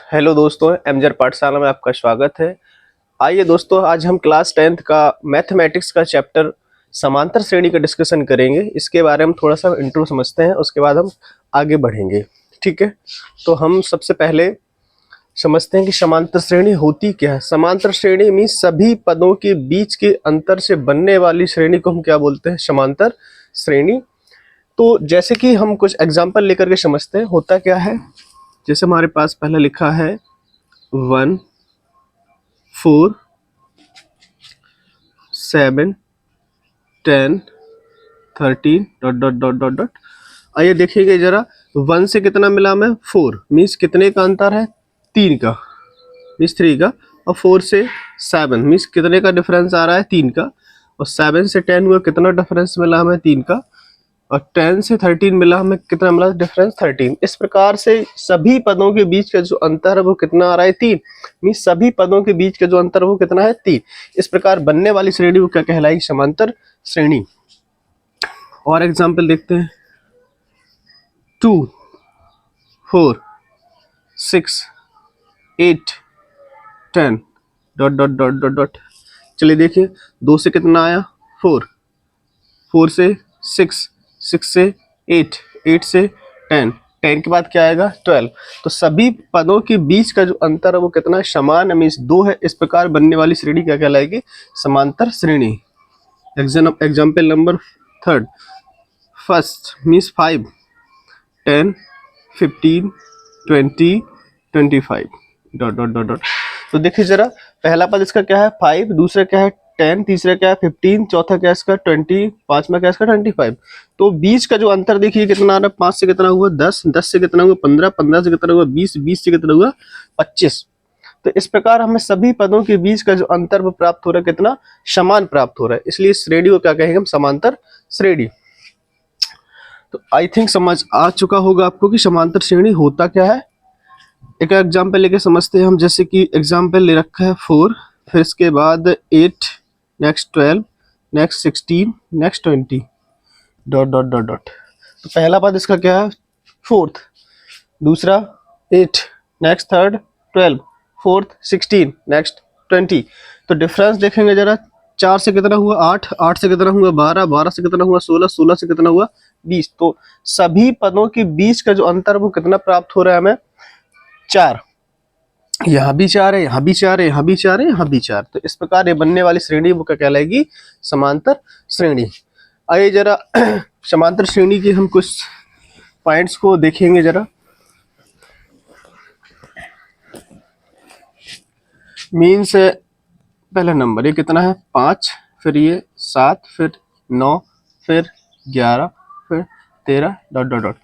Hello दोस्तों, एमजर पाठशाला में आपका स्वागत है। आइए दोस्तों, आज हम क्लास 10th का मैथमेटिक्स का चैप्टर समांतर श्रेणी का डिस्कशन करेंगे। इसके बारे में थोड़ा सा इंट्रो समझते हैं, उसके बाद हम आगे बढ़ेंगे। ठीक है, तो हम सबसे पहले समझते हैं कि समांतर श्रेणी होती क्या है। समांतर श्रेणी में सभी पदों के बीच के अंतर से बनने वाली श्रेणी को हम क्या बोलते हैं? समांतर श्रेणी। तो जैसे कि हम कुछ एग्जाम्पल लेकर के समझते हैं, होता क्या है। जैसे हमारे पास पहले लिखा है 1 4 7 10 13 dot dot dot dot dot. आइए देखिएगा जरा, 1 से कितना मिला हमें? 4 मीन्स कितने का अंतर है? 3 का, मीन्स 3 का। और 4 से 7 मीन्स कितने का डिफरेंस आ रहा है? 3 का। और 7 से 10 हुआ, कितना डिफरेंस मिला हमें? 3 का। और 10 से 13 मिला हमें, कितना मिला डिफरेंस? 13। इस प्रकार से सभी पदों के बीच का जो अंतर है वो कितना आ रहा है? 3। मीन्स सभी पदों के बीच का जो अंतर है वो कितना है? 3। इस प्रकार बनने वाली श्रेणी वो क्या कहलाएगी? समांतर श्रेणी। और एग्जाम्पल देखते हैं, 2 4 6 8 10 dot dot dot dot dot. चलिए देखिए, 2 से कितना आया? 4, 4 से 6, 6 से 8, 8 से 10, 10 के बाद क्या आएगा? 12। तो सभी पदों के बीच का जो अंतर है वो कितना है? समान, मीन्स 2 है। इस प्रकार बनने वाली श्रेणी क्या कहलाएगी? समांतर श्रेणी। Example number 3, first means 5 10 15 20 25 dot dot dot dot. तो देखिए जरा, पहला पद इसका क्या है? 5, दूसरा क्या है? 10, तीसरा क्या है? 15, चौथा क्या है इसका? 20, पांचवा क्या है इसका? 25। तो बीच का जो अंतर देखिए कितना आ रहा है? 5 से कितना हुआ? 10, 10 से कितना हुआ? 15, 15 से कितना हुआ? 20, 20 से कितना हुआ? 25। तो इस प्रकार हमें सभी पदों के बीच का जो अंतर वो प्राप्त हो रहा है, कितना? समान प्राप्त हो रहा है। इसलिए इस श्रेणी को क्या कहेंगे हम? समांतर श्रेणी। तो आई थिंक समझ आ चुका होगा आपको कि समांतर श्रेणी होता क्या है। एक एग्जाम्पल लेके समझते हैं हम। जैसे कि एग्जाम्पल ले रखा है 4, फिर इसके बाद 8, next 12, next 16, next 20 dot dot dot dot. तो पहला पद इसका क्या है? 4th, दूसरा 8, नेक्स्ट थर्ड 12, फोर्थ 16, नेक्स्ट 20। तो डिफरेंस देखेंगे जरा, 4 से कितना हुआ? 8, 8 से कितना हुआ? 12, 12 से कितना हुआ? 16, 16 से कितना हुआ? 20। तो सभी पदों के बीच का जो अंतर वो कितना प्राप्त हो रहा है हमें? 4। यहाँ भी 4 है, यहाँ भी 4 है, यहाँ भी 4 है, यहाँ भी 4। तो इस प्रकार ये बनने वाली श्रेणी वो क्या कहलाएगी? समांतर श्रेणी। आइए जरा समांतर श्रेणी के हम कुछ पॉइंट्स को देखेंगे जरा। मीन्स पहला नंबर ये कितना है? 5, फिर ये 7, फिर 9, फिर 11, फिर 13 डॉट डॉट डॉट।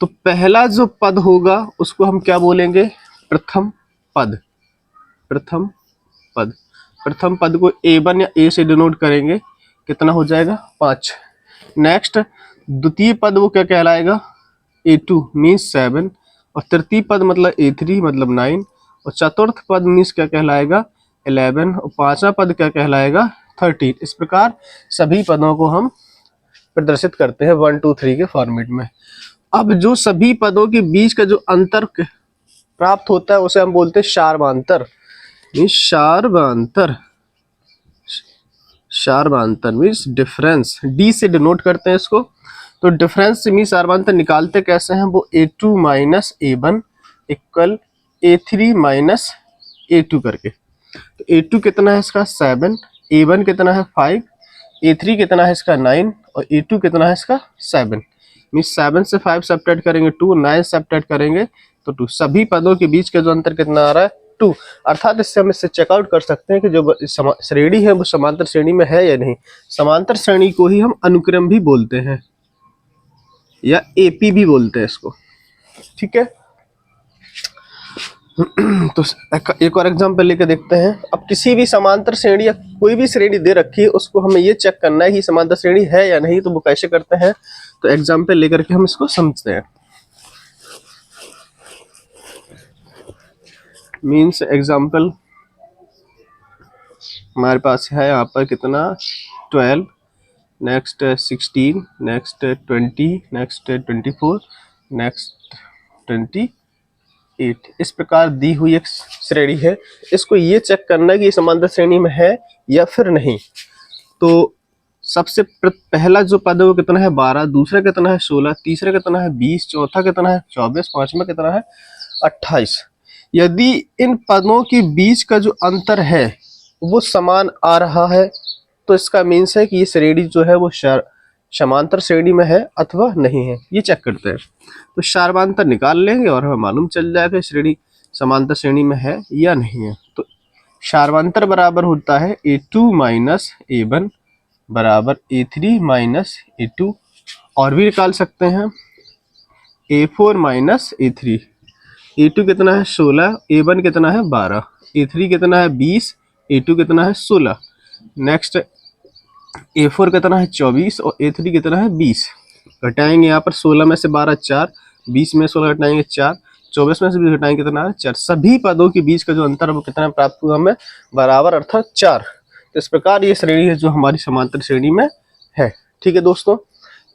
तो पहला जो पद होगा उसको हम क्या बोलेंगे? प्रथम पद। प्रथम पद। प्रथम पद को A1 या A से डिनोट करेंगे, कितना हो जाएगा? 5। नेक्स्ट द्वितीय पद वो क्या कहलाएगा? A2 means 7। और तृतीय पद मतलब A3 मतलब 9। और चतुर्थ पद मीन्स क्या कहलाएगा? 11। और पांचवा पद क्या कहलाएगा? 13। इस प्रकार सभी पदों को हम प्रदर्शित करते हैं 1 2 3 के फॉर्मेट में। अब जो सभी पदों के बीच का जो अंतर प्राप्त होता है उसे हम बोलते हैं शार्वांतर। शार्वांतर। शार्वांतर मीन्स डिफरेंस, डी से डिनोट करते हैं इसको। तो डिफरेंस मीन्स शार्वांतर निकालते कैसे हैं? वो A2 minus A1 equal A3 minus A2 करके। तो A2 कितना है इसका? 7, A1 कितना है? 5, A3 कितना है इसका? 9, और A2 कितना है इसका? 7। मीन्स 7 से 5 सब्ट्रैक्ट करेंगे 2, 9 सब्ट्रैक्ट करेंगे तो 2। सभी पदों के बीच का जो अंतर कितना आ रहा है? 2। अर्थात इससे हम इससे चेकआउट कर सकते हैं कि जो श्रेणी है वो समांतर श्रेणी में है या नहीं। समांतर श्रेणी को ही हम अनुक्रम भी बोलते हैं या AP भी बोलते हैं इसको। ठीक है, तो एक और एग्जांपल लेके देखते हैं। अब किसी भी समांतर श्रेणी या कोई भी श्रेणी दे रखी है, उसको हमें ये चेक करना है कि समांतर श्रेणी है या नहीं। तो वो कैसे करते हैं? तो एग्जांपल लेकर के हम इसको समझते हैं। मीन्स एग्जांपल हमारे पास है यहाँ पर कितना? 12, नेक्स्ट 16, नेक्स्ट 20, नेक्स्ट 24, नेक्स्ट 25 8। इस प्रकार दी हुई एक श्रेणी है, इसको ये चेक करना है कि ये समांतर श्रेणी में है या फिर नहीं। तो सबसे पहला जो पद है वो कितना है 12, दूसरा कितना है 16, तीसरा कितना है 20, चौथा कितना है 24, पांचवा कितना है 28। यदि इन पदों के बीच का जो अंतर है वो समान आ रहा है तो इसका मीन्स है कि ये श्रेणी जो है वो समांतर श्रेणी में है अथवा नहीं है, ये चेक करते हैं। तो सार्वंतर निकाल लेंगे और हमें मालूम चल जाएगा श्रेणी समांतर श्रेणी में है या नहीं है। तो सार्वंतर बराबर होता है A2 माइनस A1 बराबर A3 माइनस A2, और भी निकाल सकते हैं A4 माइनस A3। A2 कितना है 16, A1 कितना है 12, A3 कितना है 20, A2 कितना है 16। नेक्स्ट A4 कितना है 24 और A3 कितना है 20। घटाएंगे यहाँ पर 16 में से 12 4, 20 में 16 घटाएंगे 4, 24 में से 20 घटाएंगे कितना है 4। सभी पदों के बीच का जो अंतर है वो कितना प्राप्त हुआ हमें, बराबर अर्थात 4। तो इस प्रकार ये श्रेणी है जो हमारी समांतर श्रेणी में है। ठीक है दोस्तों,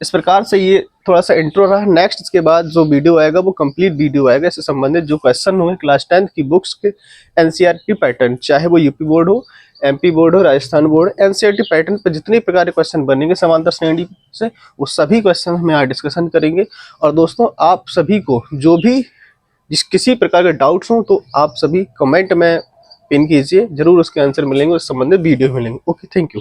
इस प्रकार से ये थोड़ा सा इंट्रो रहा। नेक्स्ट इसके बाद जो वीडियो आएगा वो कंप्लीट वीडियो आएगा, इससे संबंधित जो क्वेश्चन होंगे क्लास 10 की बुक्स के एनसीईआरटी पैटर्न, चाहे वो यूपी बोर्ड हो, एमपी बोर्ड हो, राजस्थान बोर्ड, एनसीईआरटी पैटर्न पर जितने प्रकार के क्वेश्चन बनेंगे समांतर श्रेणी से वो सभी क्वेश्चन हम यहाँ डिस्कशन करेंगे। और दोस्तों आप सभी को जो भी किसी प्रकार के डाउट्स हो तो आप सभी कमेंट में पिन कीजिए, जरूर उसके आंसर मिलेंगे, उस संबंधित वीडियो मिलेंगे। Okay, thank you.